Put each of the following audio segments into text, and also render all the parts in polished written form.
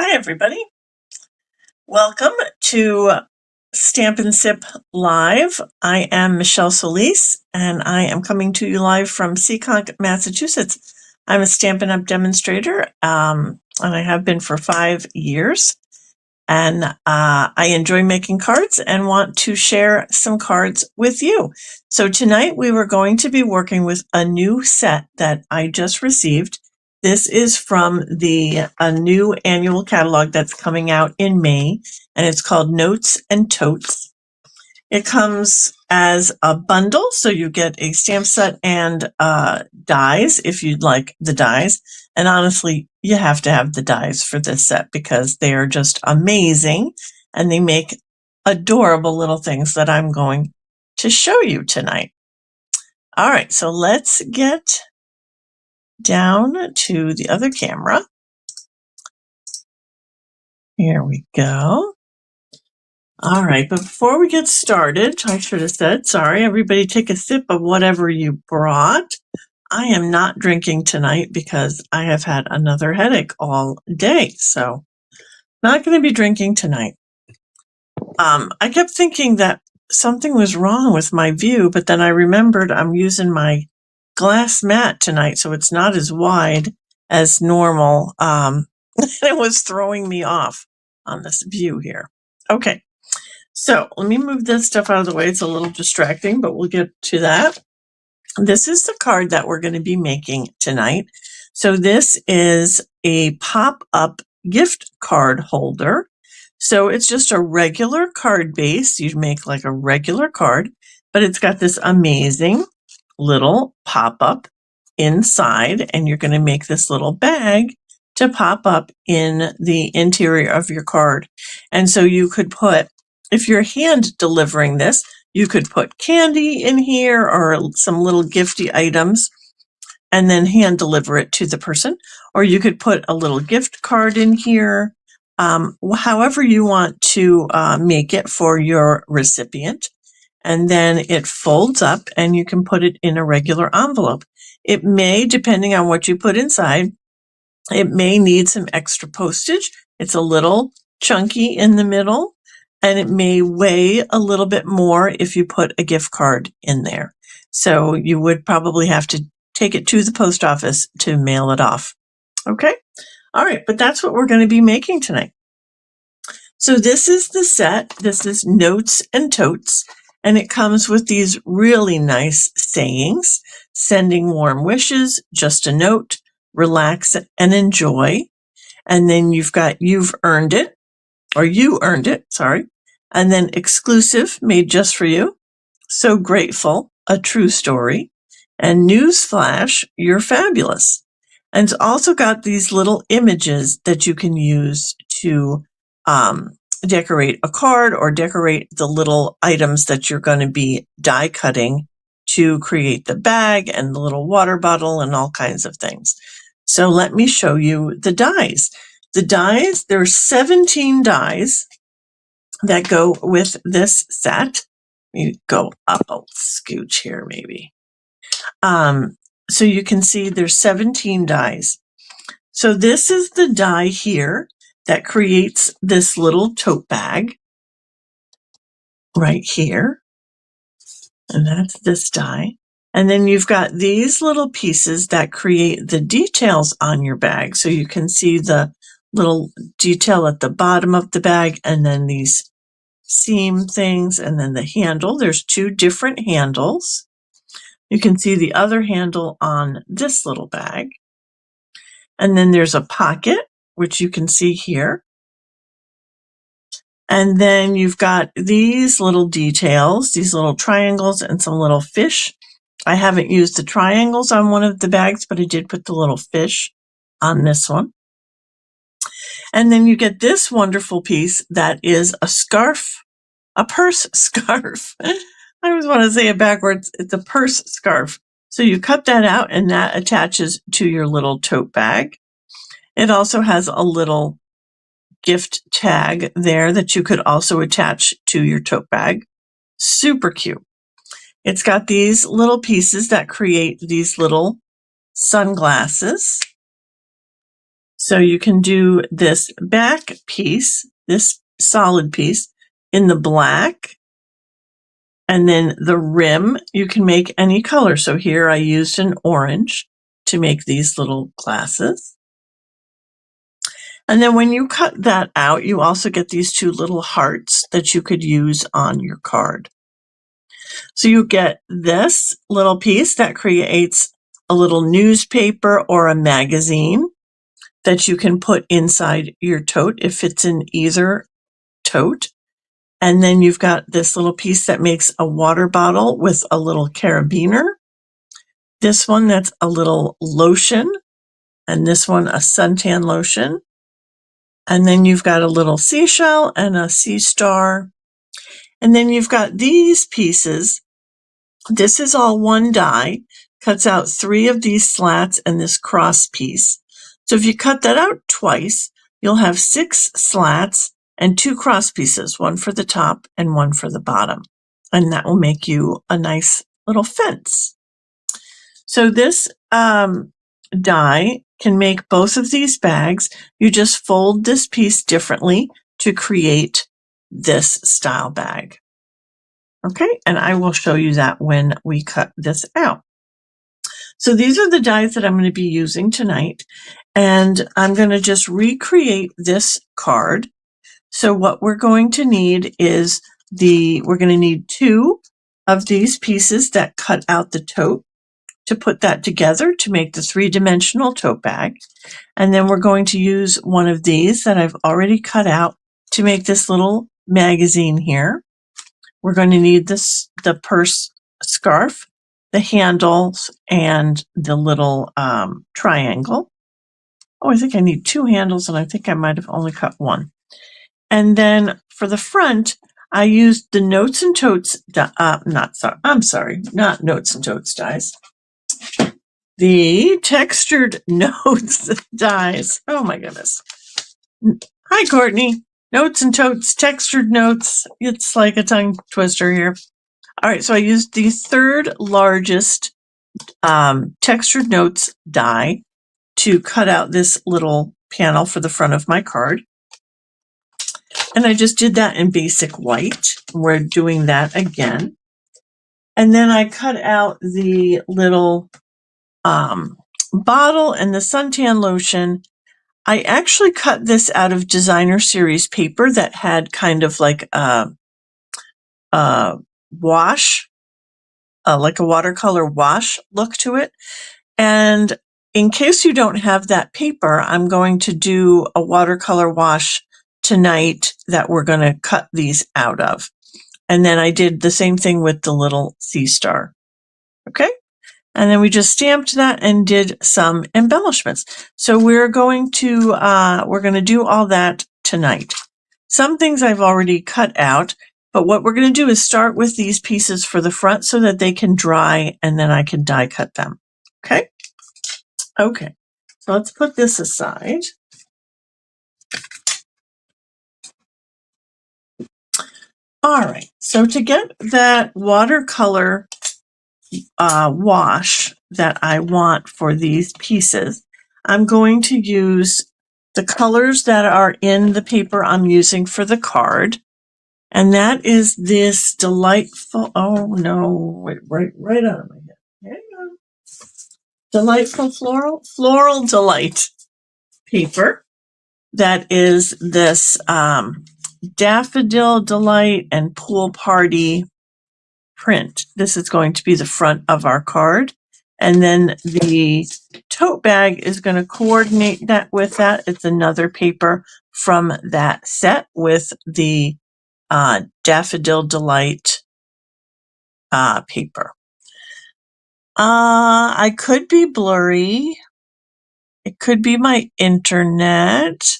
Hi, everybody. Welcome to Stamp and Sip Live. I am Michelle Solis, and I am coming to you live from Seekonk, Massachusetts. I'm a Stampin' Up! Demonstrator, and I have been for 5 years. And I enjoy making cards and want to share some cards with you. So tonight we were going to be working with a new set that I just received. This is from a new annual catalog that's coming out in May, and it's called Notes and Totes. It comes as a bundle, so you get a stamp set and dies if you'd like the dies. And honestly, you have to have the dies for this set because they are just amazing and they make adorable little things that I'm going to show you tonight. All right, so let's get down to the other camera. Here we go. All right, but before we get started, I should have said, sorry, everybody take a sip of whatever you brought. I am not drinking tonight because I have had another headache all day, so not going to be drinking tonight. I kept thinking that something was wrong with my view, but then I remembered I'm using my glass mat tonight, so it's not as wide as normal. It was throwing me off on this view here. Okay. So let me move this stuff out of the way. It's a little distracting, but we'll get to that. This is the card that we're going to be making tonight. So this is a pop-up gift card holder. So it's just a regular card base. You'd make like a regular card, but it's got this amazing little pop-up inside, and you're going to make this little bag to pop up in the interior of your card. And so you could put, if you're hand delivering this, you could put candy in here or some little gifty items and then hand deliver it to the person. Or you could put a little gift card in here, however you want to make it for your recipient. And then it folds up and you can put it in a regular envelope. It may, depending on what you put inside, it may need some extra postage. It's a little chunky in the middle, and it may weigh a little bit more if you put a gift card in there. So you would probably have to take it to the post office to mail it off. Okay? All right, but that's what we're going to be making tonight. So this is the set. This is Notes and Totes, and it comes with these really nice sayings: sending warm wishes, just a note, relax and enjoy. And then you've got you've earned it, or you earned it, sorry. And then exclusive, made just for you. So grateful, a true story. And newsflash, you're fabulous. And it's also got these little images that you can use to decorate a card or decorate the little items that you're going to be die cutting to create the bag and the little water bottle and all kinds of things. So let me show you the dies. The dies, there's 17 dies that go with this set. Let me go up a scooch here, maybe. So you can see there's 17 dies. So this is the die here that creates this little tote bag right here. And that's this die. And then you've got these little pieces that create the details on your bag. So you can see the little detail at the bottom of the bag, and then these seam things, and then the handle. There's 2 different handles. You can see the other handle on this little bag. And then there's a pocket, which you can see here. And then you've got these little details, these little triangles and some little fish. I haven't used the triangles on one of the bags, but I did put the little fish on this one. And then you get this wonderful piece that is a scarf, a purse scarf. I always want to say it backwards. It's a purse scarf. So you cut that out and that attaches to your little tote bag. It also has a little gift tag there that you could also attach to your tote bag. Super cute. It's got these little pieces that create these little sunglasses. So you can do this back piece, this solid piece, in the black, and then the rim you can make any color. So here I used an orange to make these little glasses. And then when you cut that out, you also get these two little hearts that you could use on your card. So you get this little piece that creates a little newspaper or a magazine that you can put inside your tote. It fits in either tote. And then you've got this little piece that makes a water bottle with a little carabiner. This one that's a little lotion, and this one a suntan lotion. And then you've got a little seashell and a sea star. And then you've got these pieces. This is all one die, cuts out 3 of these slats and this cross piece. So if you cut that out twice, you'll have 6 slats and 2 cross pieces, one for the top and one for the bottom. And that will make you a nice little fence. So this die can make both of these bags. You just fold this piece differently to create this style bag. Okay, and I will show you that when we cut this out. So these are the dies that I'm going to be using tonight, and I'm going to just recreate this card. So what we're going to need is we're going to need 2 of these pieces that cut out the tote to put that together to make the 3-dimensional tote bag. And then we're going to use one of these that I've already cut out to make this little magazine here. We're going to need the purse scarf, the handles, and the little triangle. Oh, I think I need 2 handles, and I think I might have only cut 1. And then for the front, I used the Notes and Totes, not Notes and Totes dies. The Textured Notes dies. Oh my goodness. Hi, Courtney. Notes and Totes, Textured Notes. It's like a tongue twister here. All right, so I used the 3rd largest Textured Notes die to cut out this little panel for the front of my card. And I just did that in basic white. We're doing that again. And then I cut out the little bottle and the suntan lotion. I actually cut this out of designer series paper that had kind of like a wash, like a watercolor wash look to it. And in case you don't have that paper, I'm going to do a watercolor wash tonight that we're going to cut these out of. And then I did the same thing with the little sea star. Okay. And then we just stamped that and did some embellishments. So we're going to do all that tonight. Some things I've already cut out, but what we're going to do is start with these pieces for the front so that they can dry and then I can die cut them. Okay? Okay. So let's put this aside. All right. So to get that watercolor wash that I want for these pieces, I'm going to use the colors that are in the paper I'm using for the card. And that is this delightful, oh no, wait, right out of my head. Hang on. Delightful Floral Delight paper. That is this Daffodil Delight and Pool Party print. This is going to be the front of our card. And then the tote bag is going to coordinate that with that. It's another paper from that set with the Daffodil Delight paper. I could be blurry. It could be my internet,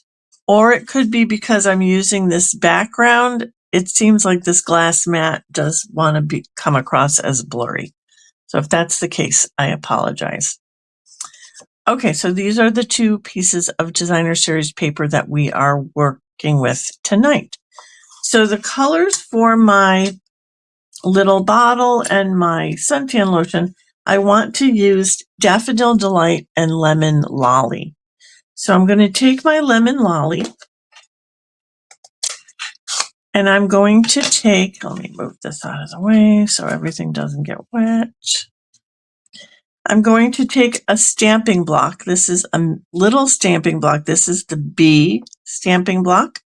or it could be because I'm using this background. It seems like this glass mat does want to come across as blurry. So if that's the case, I apologize. Okay, so these are the 2 pieces of designer series paper that we are working with tonight. So the colors for my little bottle and my suntan lotion, I want to use Daffodil Delight and Lemon Lolly. So I'm going to take my lemon lolly and I'm going to take, let me move this out of the way so everything doesn't get wet. I'm going to take a stamping block. This is a little stamping block. This is the B stamping block.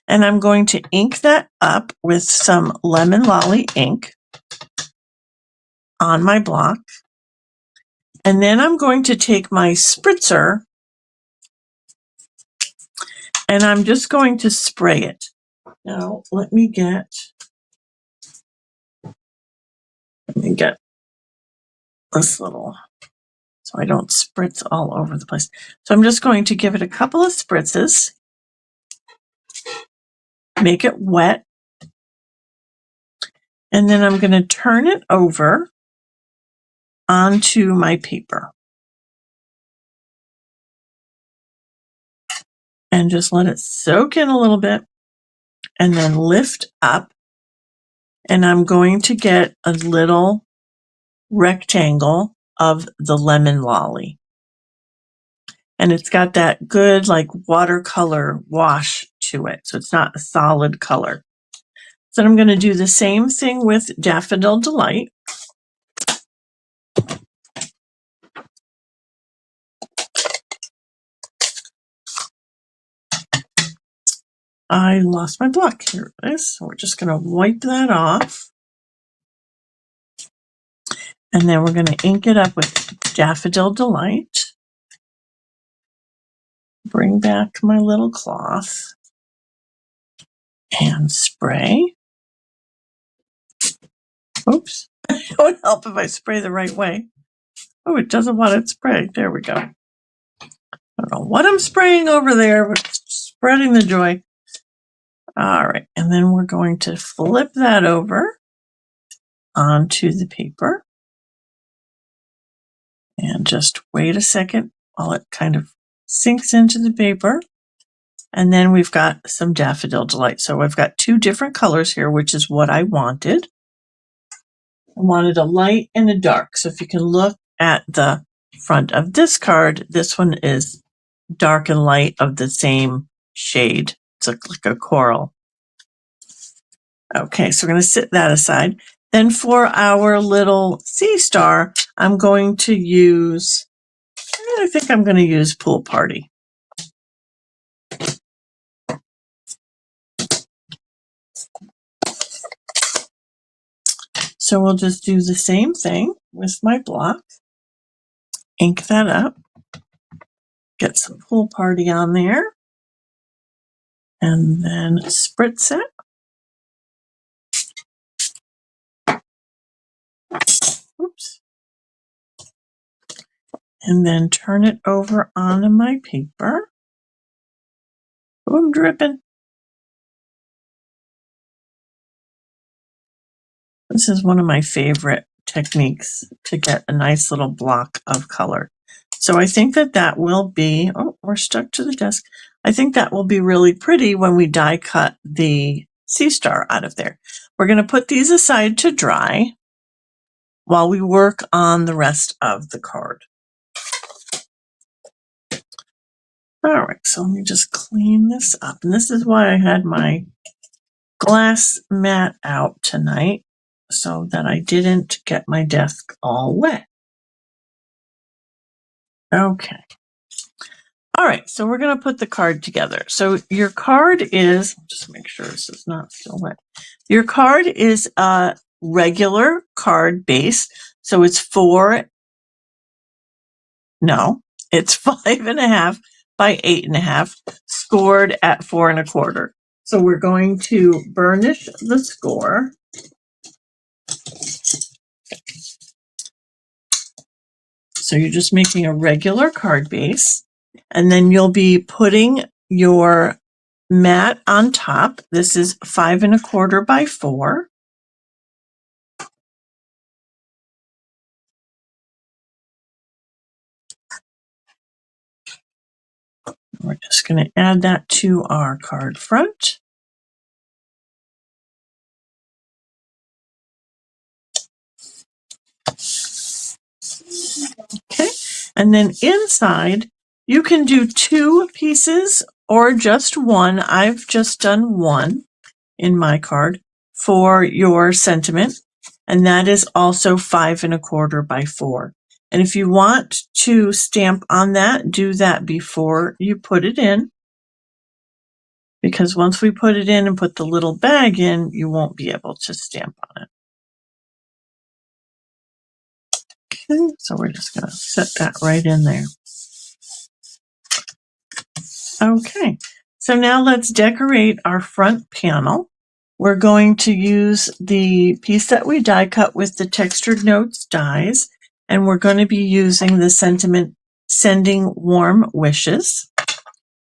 And I'm going to ink that up with some lemon lolly ink on my block. And then I'm going to take my spritzer and I'm just going to spray it. Now, let me get this little, so I don't spritz all over the place. So I'm just going to give it a couple of spritzes, make it wet, and then I'm going to turn it over onto my paper and just let it soak in a little bit and then lift up. And I'm going to get a little rectangle of the lemon lolly. And it's got that good like watercolor wash to it. So it's not a solid color. So I'm going to do the same thing with Daffodil Delight. I lost my block. Here it is. So we're just going to wipe that off. And then we're going to ink it up with Daffodil Delight. Bring back my little cloth and spray. Oops. It would help if I spray the right way. Oh, it doesn't want it sprayed. There we go. I don't know what I'm spraying over there, but it's spreading the joy. All right. And then we're going to flip that over onto the paper. And just wait a second while it kind of sinks into the paper. And then we've got some Daffodil Delight. So I've got two different colors here, which is what I wanted. I wanted a light and a dark. So if you can look at the front of this card, this one is dark and light of the same shade. It's like a coral. Okay, so we're going to set that aside. Then for our little sea star, I'm going to use, I think I'm going to use Pool Party. So we'll just do the same thing with my block. Ink that up. Get some Pool Party on there. And then spritz it. Oops. And then turn it over onto my paper. Oh, I'm dripping. This is one of my favorite techniques to get a nice little block of color. So I think that will be, oh, we're stuck to the desk. I think that will be really pretty when we die cut the sea star out of there. We're going to put these aside to dry while we work on the rest of the card. All right, so let me just clean this up. And this is why I had my glass mat out tonight, so that I didn't get my desk all wet. Okay. All right, so we're going to put the card together. So your card is, just make sure this is not still wet. Your card is a regular card base. So it's 5.5 by 8.5, scored at 4 1/4. So we're going to burnish the score. So you're just making a regular card base, and then you'll be putting your mat on top. This is 5 1/4 by 4. We're just going to add that to our card front. Okay, and then inside You can do 2 pieces or just 1. I've just done 1 in my card for your sentiment, and that is also 5 1/4 by 4. And if you want to stamp on that, do that before you put it in, because once we put it in and put the little bag in, you won't be able to stamp on it. Okay, so we're just going to set that right in there. Okay, so now let's decorate our front panel. We're going to use the piece that we die cut with the Textured Notes dies, and we're going to be using the sentiment Sending Warm Wishes.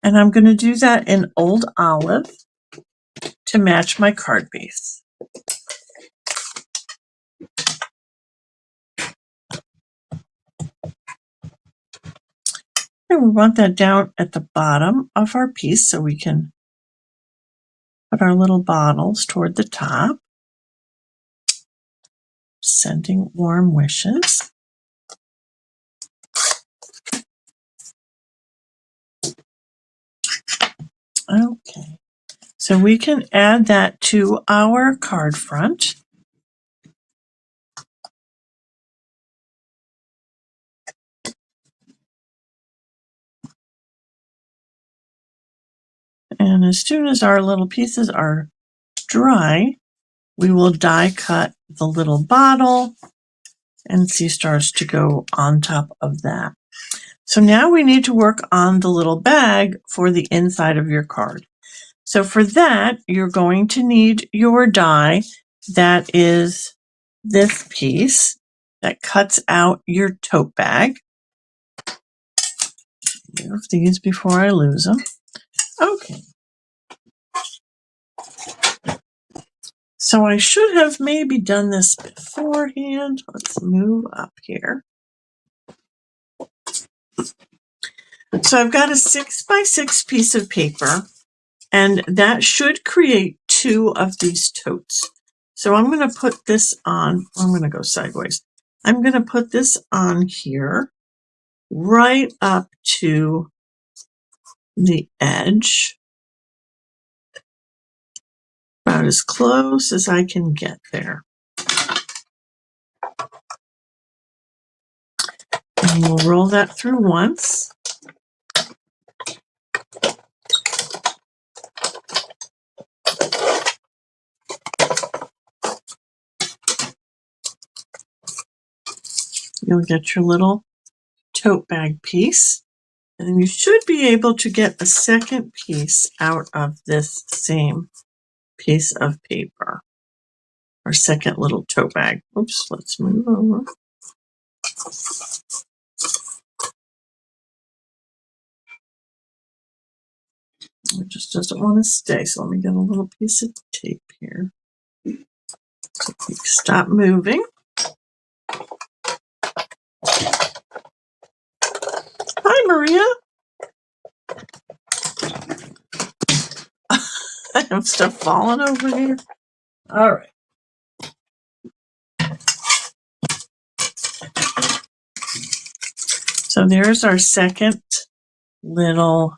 And I'm going to do that in Old Olive to match my card base. And we want that down at the bottom of our piece so we can put our little bottles toward the top. Sending Warm Wishes. Okay, so we can add that to our card front. And as soon as our little pieces are dry, we will die cut the little bottle and sea stars to go on top of that. So now we need to work on the little bag for the inside of your card. So for that, you're going to need your die that is this piece that cuts out your tote bag. Move these before I lose them. Okay. So I should have maybe done this beforehand. Let's move up here. So I've got a 6 by 6 piece of paper, and that should create 2 of these totes. So I'm going to put this on. I'm going to go sideways. I'm going to put this on here right up to the edge, about as close as I can get there. And we'll roll that through once. You'll get your little tote bag piece, and then you should be able to get a second piece out of this same piece of paper, our second little tote bag. Oops, let's move over. It just doesn't want to stay, so let me get a little piece of tape here. Stop moving. Hi, Maria. I have stuff falling over here. All right. So there's our second little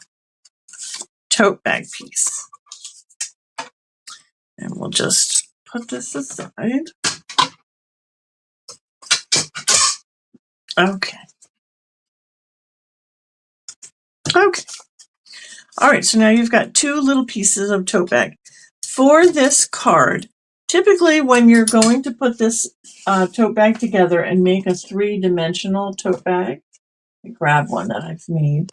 tote bag piece. And we'll just put this aside. Okay. Okay. All right, so now you've got 2 little pieces of tote bag. For this card, typically when you're going to put this tote bag together and make a 3-dimensional tote bag, grab one that I've made,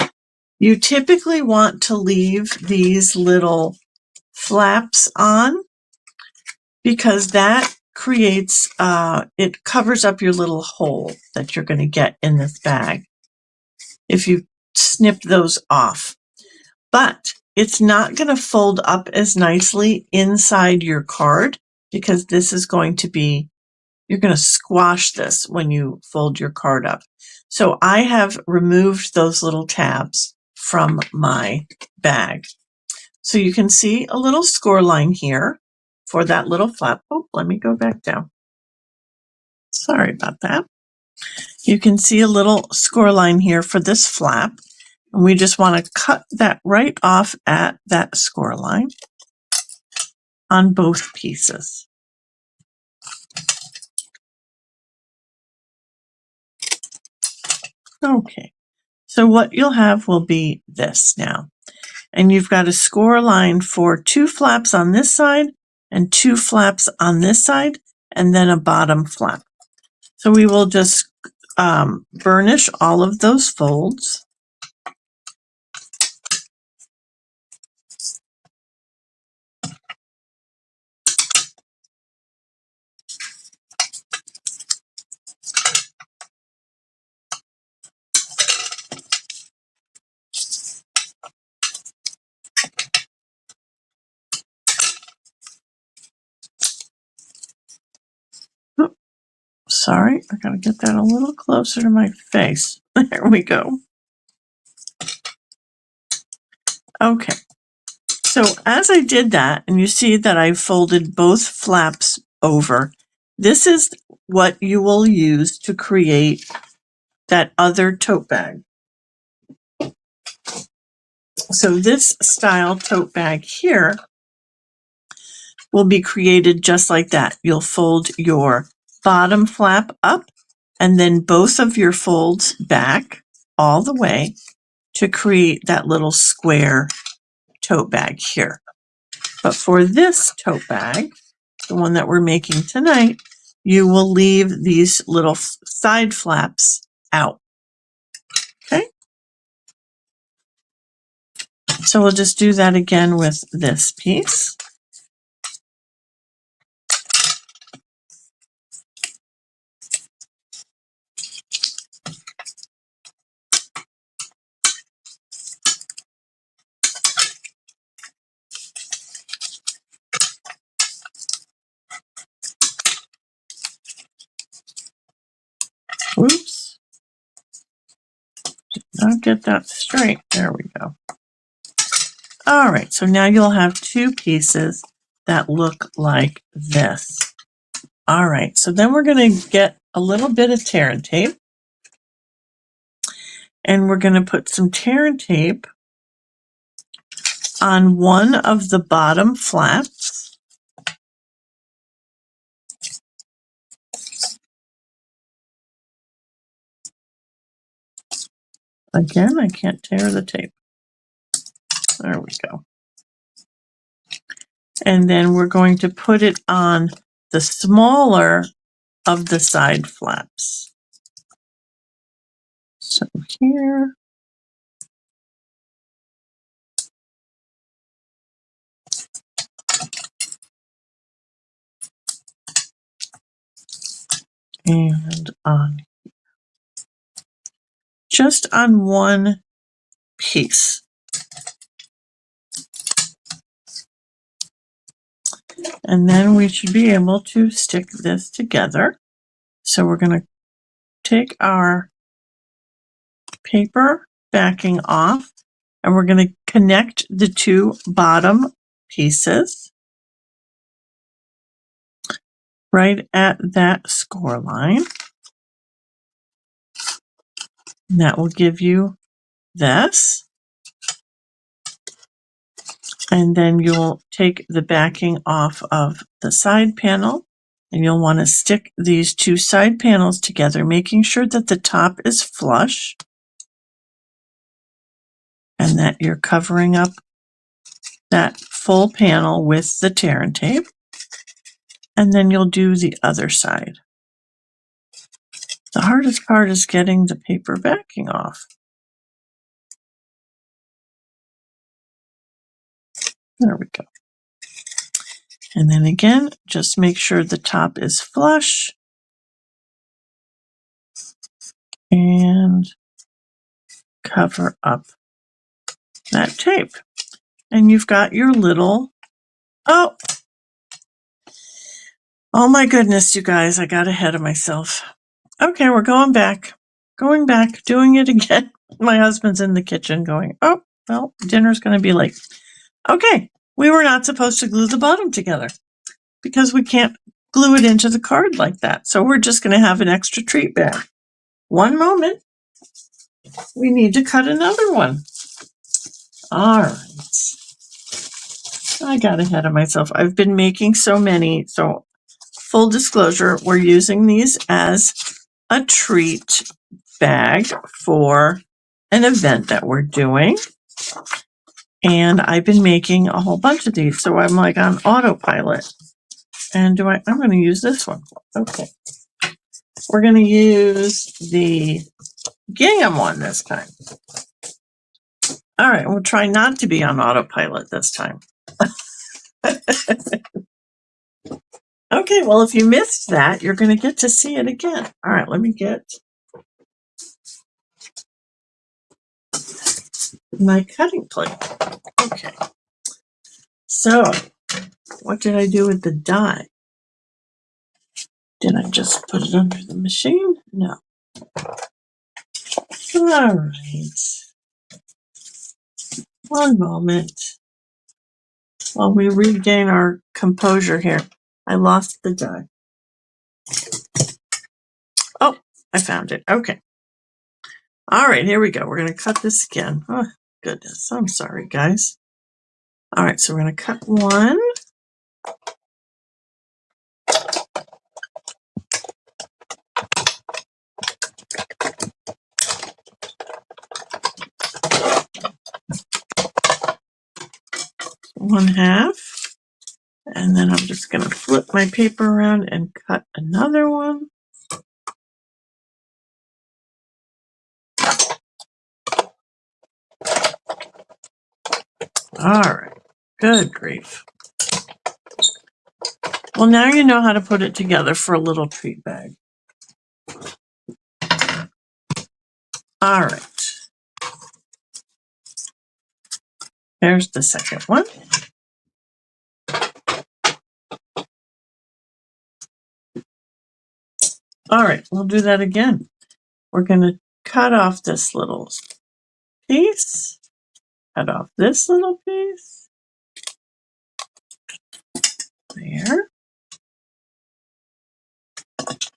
you typically want to leave these little flaps on, because that creates, it covers up your little hole that you're going to get in this bag if you snip those off. But it's not going to fold up as nicely inside your card, because this is going to be, you're going to squash this when you fold your card up. So I have removed those little tabs from my bag. So you can see a little score line here for that little flap. Oh, let me go back down. Sorry about that. You can see a little score line here for this flap. And we just want to cut that right off at that score line on both pieces. Okay, so what you'll have will be this now. And you've got a score line for 2 flaps on this side and 2 flaps on this side, and then a bottom flap. So we will just burnish all of those folds. Sorry, I gotta get that a little closer to my face. There we go. Okay, so as I did that, and you see that I folded both flaps over, this is what you will use to create that other tote bag. So this style tote bag here will be created just like that. You'll fold your bottom flap up and then both of your folds back all the way to create that little square tote bag here. But for this tote bag, the one that we're making tonight, you will leave these little side flaps out. Okay? So we'll just do that again with this piece. Oops. Did not get that straight. There we go. All right, so now you'll have 2 pieces that look like this. All right, so then we're going to get a little bit of tear and tape. And we're going to put some tear and tape on one of the bottom flaps. Again, I can't tear the tape. There we go. And then we're going to put it on the smaller of the side flaps. So here. And on here. Just on one piece. And then we should be able to stick this together. So we're going to take our paper backing off and we're going to connect the 2 bottom pieces right at that score line. And that will give you this. And then you'll take the backing off of the side panel and you'll want to stick these 2 side panels together, making sure that the top is flush and that you're covering up that full panel with the tear and tape. And then you'll do the other side. The hardest part is getting the paper backing off. There we go. And then again, just make sure the top is flush. And cover up that tape. And you've got your little, oh my goodness, you guys, I got ahead of myself. Okay, we're going back, doing it again. My husband's in the kitchen going, oh, well, dinner's going to be late. Okay, we were not supposed to glue the bottom together because we can't glue it into the card like that. So we're just going to have an extra treat bag. One moment. we need to cut another one. All right. I got ahead of myself. I've been making so many. So full disclosure, we're using these as a treat bag for an event that we're doing. And I've been making a whole bunch of these. So I'm like on autopilot. And I'm going to use this one. Okay. We're going to use the gingham one this time. All right. We'll try not to be on autopilot this time. Okay. Well, if you missed that, you're going to get to see it again. All right. Let me get my cutting plate. Okay. So what did I do with the die? Did I just put it under the machine? No. All right. One moment while we regain our composure here. I lost the die. Oh, I found it. Okay. All right, here we go. We're going to cut this again. Oh, goodness. I'm sorry, guys. All right, so we're going to cut one. One half. And then I'm just going to flip my paper around and cut another one. All right. Good grief. Well, now you know how to put it together for a little treat bag. All right. There's the second one. All right, we'll do that again. We're going to cut off this little piece, cut off this little piece, there.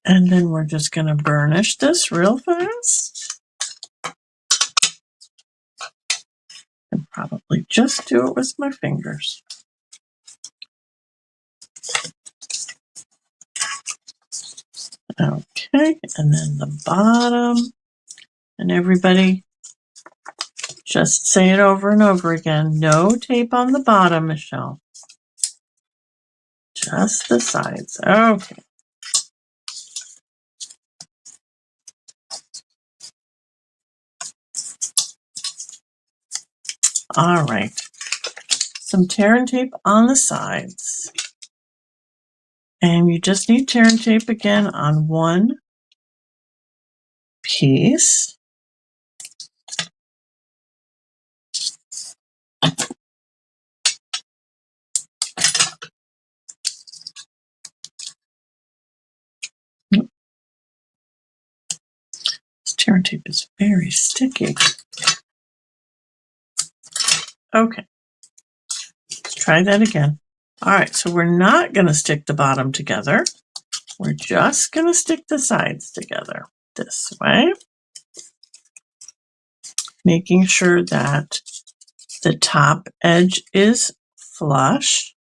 And then we're just going to burnish this real fast. And probably just do it with my fingers. Okay, and then the bottom. And everybody just say it over and over again. No tape on the bottom, Michelle. Just the sides. Okay. All right. Some tear and tape on the sides. And you just need tear and tape again on one piece. This tear and tape is very sticky. Okay, let's try that again. All right, so we're not going to stick the bottom together. We're just going to stick the sides together this way, making sure that the top edge is flush.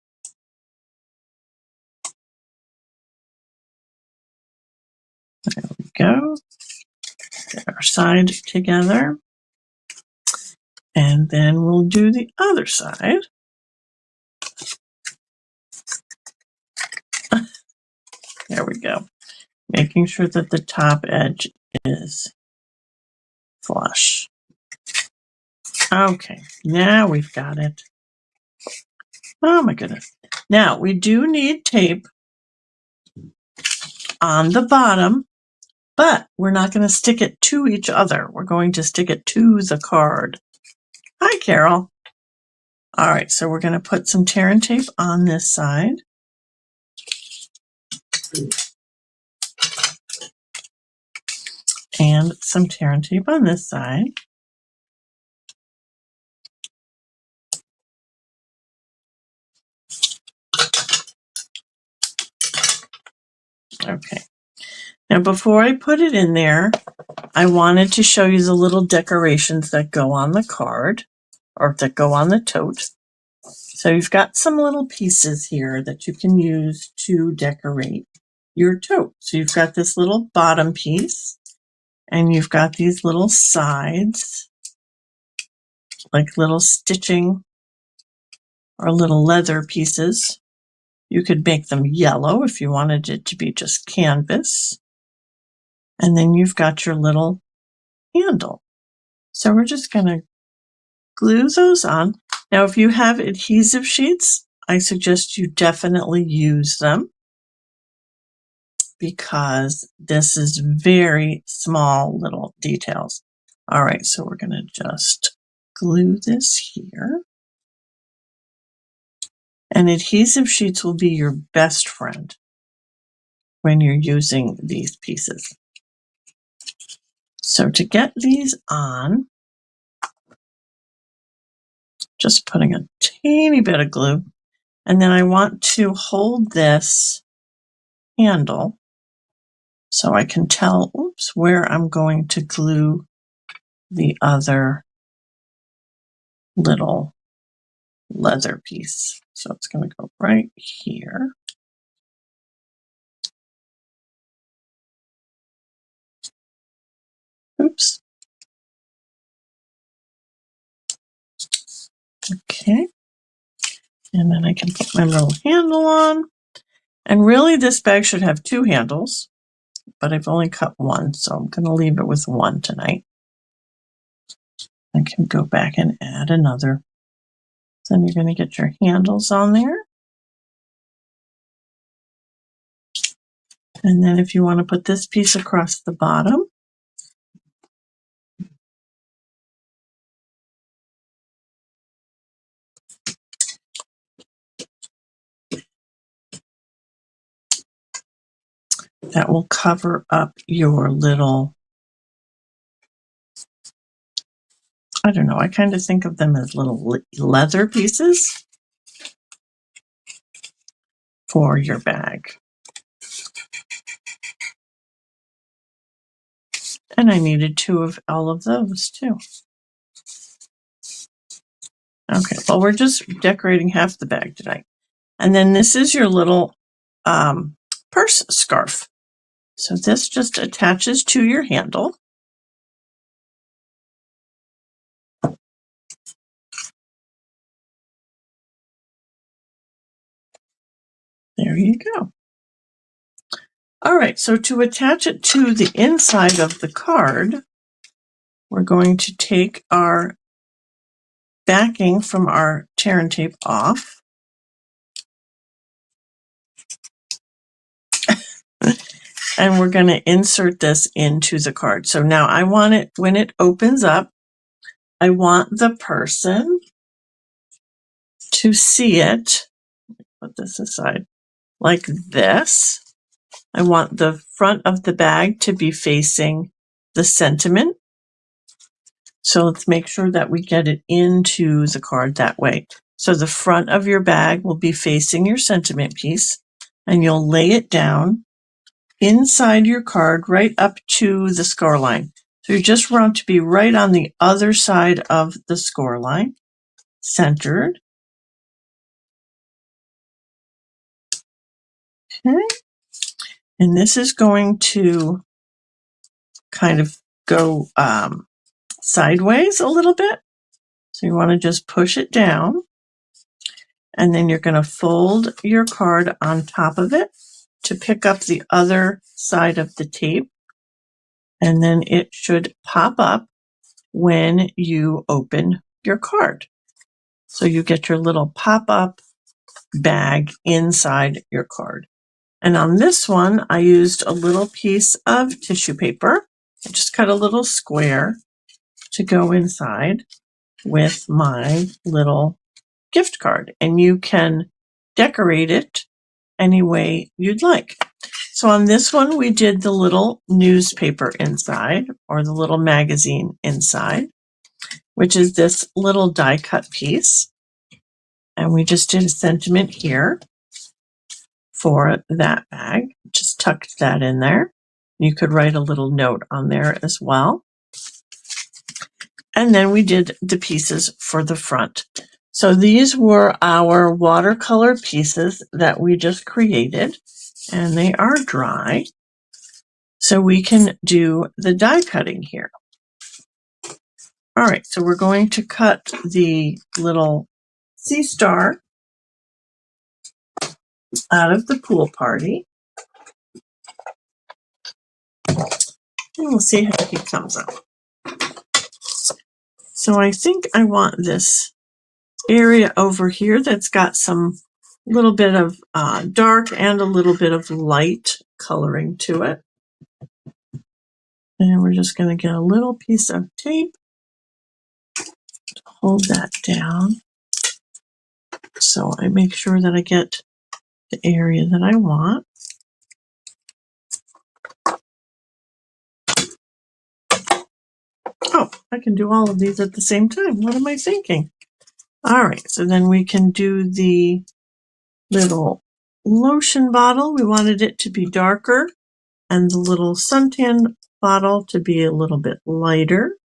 There we go. Get our side together. And then we'll do the other side. There we go. Making sure that the top edge is flush. Okay, now we've got it. Oh my goodness. Now we do need tape on the bottom, but we're not going to stick it to each other. We're going to stick it to the card. Hi, Carol. All right, so we're going to put some tear and tape on this side. And some tear and tape on this side. Okay. Now, before I put it in there, I wanted to show you the little decorations that go on the card or that go on the tote. So you've got some little pieces here that you can use to decorate your tote. So you've got this little bottom piece and you've got these little sides, like little stitching or little leather pieces. You could make them yellow if you wanted it to be just canvas. And then you've got your little handle. So we're just going to glue those on. Now, if you have adhesive sheets, I suggest you definitely use them because this is very small little details. All right, so we're going to just glue this here. And adhesive sheets will be your best friend when you're using these pieces. So to get these on, just putting a teeny bit of glue, and then I want to hold this handle so I can tell, oops, where I'm going to glue the other little leather piece. So it's going to go right here. Oops. Okay. And then I can put my little handle on. And really this bag should have 2 handles, but I've only cut 1, so I'm going to leave it with 1 tonight. I can go back and add another. Then you're going to get your handles on there. And then if you want to put this piece across the bottom, that will cover up your little, I don't know, I kind of think of them as little leather pieces for your bag. And I needed 2 of all of those too. Okay, well, we're just decorating half the bag tonight. And then this is your little purse scarf. So this just attaches to your handle. There you go. All right, so to attach it to the inside of the card, we're going to take our backing from our tear and tape off. And we're going to insert this into the card. So now I want it, when it opens up, I want the person to see it. Put this aside like this. I want the front of the bag to be facing the sentiment. So let's make sure that we get it into the card that way. So the front of your bag will be facing your sentiment piece, and you'll lay it down inside your card right up to the score line. So you just want to be right on the other side of the score line, centered. Okay. And this is going to kind of go sideways a little bit. So you want to just push it down, and then you're going to fold your card on top of it to pick up the other side of the tape. And then it should pop up when you open your card. So you get your little pop-up bag inside your card. And on this one, I used a little piece of tissue paper. I just cut a little square to go inside with my little gift card. And you can decorate it any way you'd like. So on this one, we did the little newspaper inside, or the little magazine inside, which is this little die cut piece. And we just did a sentiment here for that bag. Just tucked that in there. You could write a little note on there as well. And then we did the pieces for the front. So these were our watercolor pieces that we just created, and they are dry. So we can do the die cutting here. All right, so we're going to cut the little sea star out of the pool party. And we'll see how he comes out. So I think I want this area over here that's got some little bit of dark and a little bit of light coloring to it. And we're just going to get a little piece of tape to hold that down. So I make sure that I get the area that I want. Oh, I can do all of these at the same time. What am I thinking? All right, so then we can do the little lotion bottle. We wanted it to be darker, and the little suntan bottle to be a little bit lighter.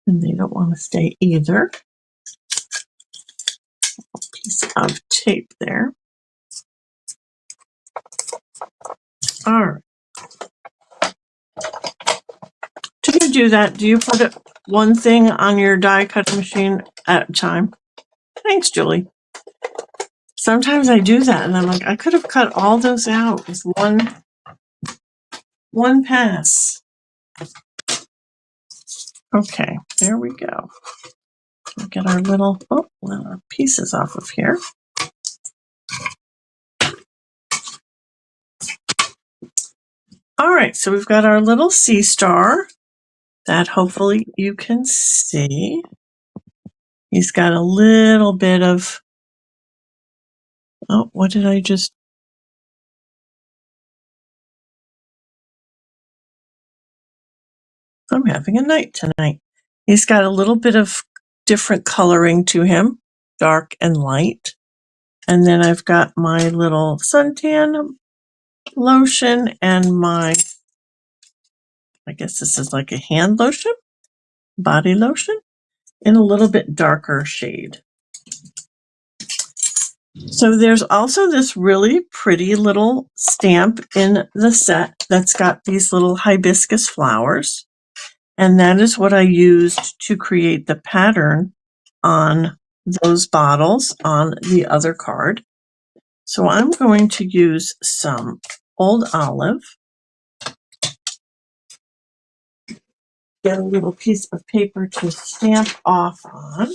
And they don't want to stay either. A piece of tape there. All right. Do you do that? Do you put it one thing on your die cutting machine at a time? Thanks, Julie. Sometimes I do that, and I'm like, I could have cut all those out with one pass. Okay, there we go. We'll get our little pieces off of here. All right, so we've got our little sea star that hopefully you can see. He's got a little bit of, oh, what did I just? I'm having a night tonight. He's got a little bit of different coloring to him, dark and light. And then I've got my little suntan lotion and my, I guess this is like a hand lotion, body lotion, in a little bit darker shade. So there's also this really pretty little stamp in the set that's got these little hibiscus flowers. And that is what I used to create the pattern on those bottles on the other card. So I'm going to use some old olive. Get a little piece of paper to stamp off on.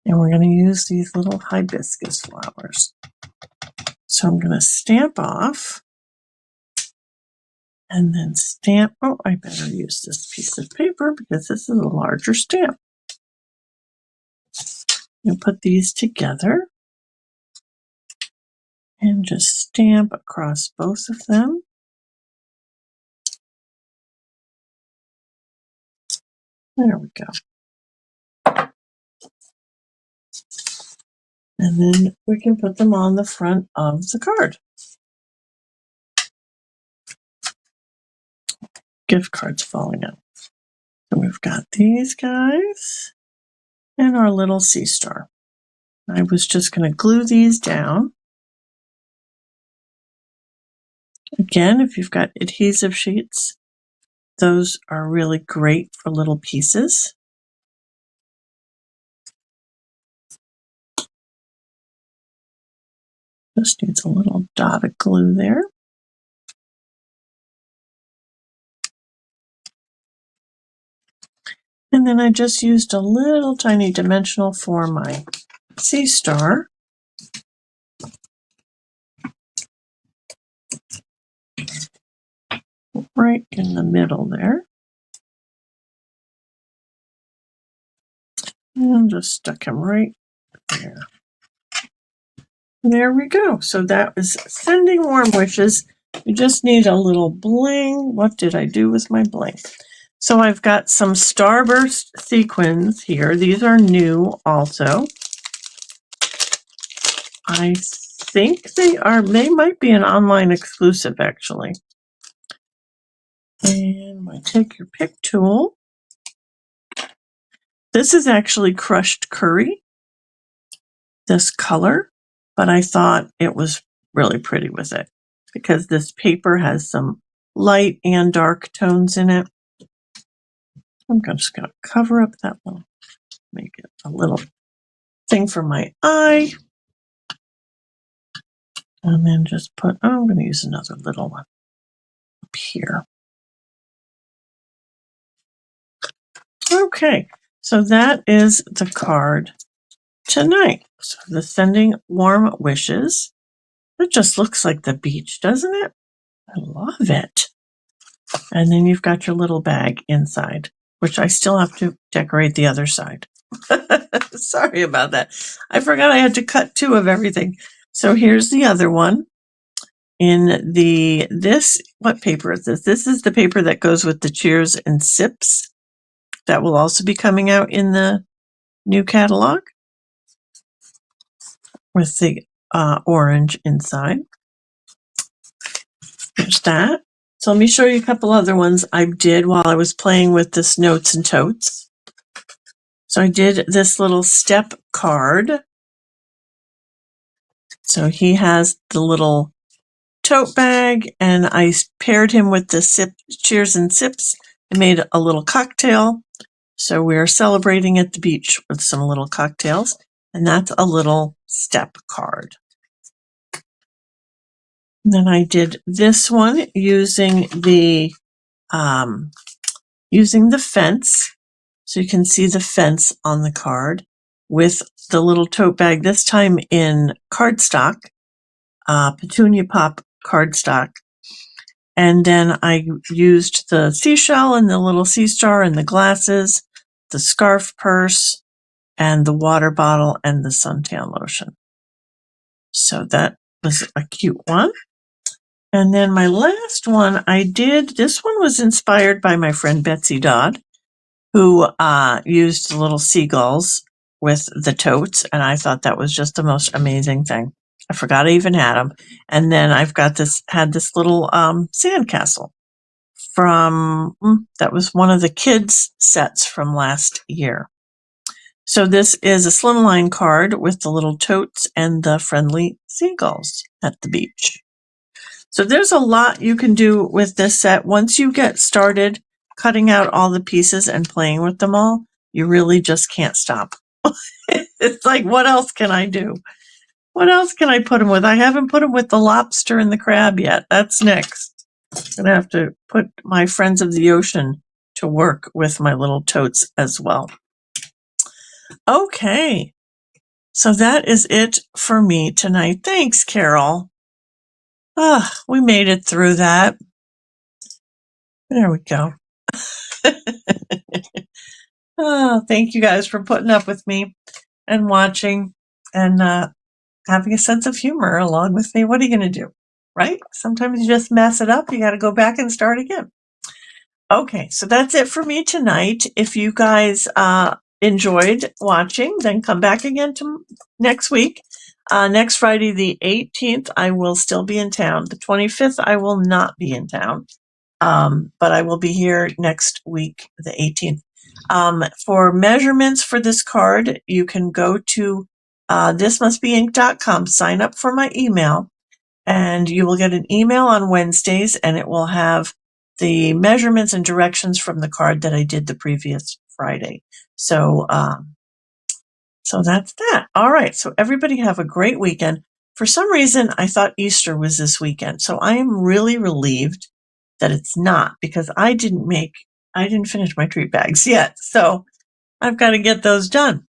And we're going to use these little hibiscus flowers. So I'm going to stamp off and then stamp. Oh, I better use this piece of paper because this is a larger stamp. You'll put these together and just stamp across both of them. There we go. And then we can put them on the front of the card. Gift cards falling out. So we've got these guys and our little sea star. I was just going to glue these down. Again, if you've got adhesive sheets, those are really great for little pieces. Just needs a little dot of glue there. And then I just used a little tiny dimensional for my sea star. Right in the middle there. And just stuck him right there. There we go. So that was sending warm wishes. You just need a little bling. What did I do with my bling? So I've got some starburst sequins here. These are new also. I think they might be an online exclusive, actually. And my take your pick tool. This is actually crushed curry, this color, but I thought it was really pretty with it because this paper has some light and dark tones in it. I'm just going to cover up that one, make it a little thing for my eye. And then just put, I'm going to use another little one up here. Okay, so that is the card tonight. So the sending warm wishes. It just looks like the beach, doesn't it? I love it. And then you've got your little bag inside, which I still have to decorate the other side. Sorry about that. I forgot I had to cut 2 of everything. So here's the other one. In what paper is this? This is the paper that goes with the cheers and sips. That will also be coming out in the new catalog with the orange inside. There's that. So let me show you a couple other ones I did while I was playing with this Notes and Totes. So I did this little step card. So he has the little tote bag, and I paired him with the cheers and sips and made a little cocktail. So we're celebrating at the beach with some little cocktails, and that's a little step card. And then I did this one using the fence. So you can see the fence on the card with the little tote bag, this time in cardstock, Petunia Pop cardstock. And then I used the seashell and the little sea star and the glasses, the scarf purse, and the water bottle and the suntan lotion. So that was a cute one. And then my last one this one was inspired by my friend Betsy Dodd, who used the little seagulls with the totes, and I thought that was just the most amazing thing. I forgot I even had them. And then I've had this little sandcastle that was one of the kids' sets from last year. So this is a slimline card with the little totes and the friendly seagulls at the beach. So there's a lot you can do with this set. Once you get started cutting out all the pieces and playing with them all, you really just can't stop. It's like, what else can I do? What else can I put them with? I haven't put them with the lobster and the crab yet. That's next. I'm going to have to put my friends of the ocean to work with my little totes as well. Okay, so that is it for me tonight. Thanks, Carol. We made it through that. There we go. Thank you guys for putting up with me and watching and having a sense of humor along with me. What are you going to do, right? Sometimes you just mess it up. You got to go back and start again. Okay, so that's it for me tonight. If you guys enjoyed watching, then come back again to next week. Next Friday, the 18th, I will still be in town. The 25th, I will not be in town, but I will be here next week, the 18th. For measurements for this card, you can go to thismustbeink.com, sign up for my email, and you will get an email on Wednesdays, and it will have the measurements and directions from the card that I did the previous Friday. So that's that. All right. So everybody have a great weekend. For some reason, I thought Easter was this weekend. So I am really relieved that it's not, because I didn't finish my treat bags yet. So I've got to get those done.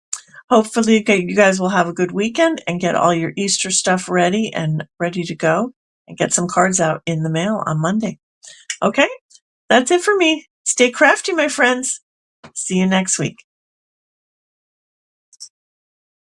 Hopefully you guys will have a good weekend and get all your Easter stuff ready to go and get some cards out in the mail on Monday. Okay. That's it for me. Stay crafty, my friends. See you next week.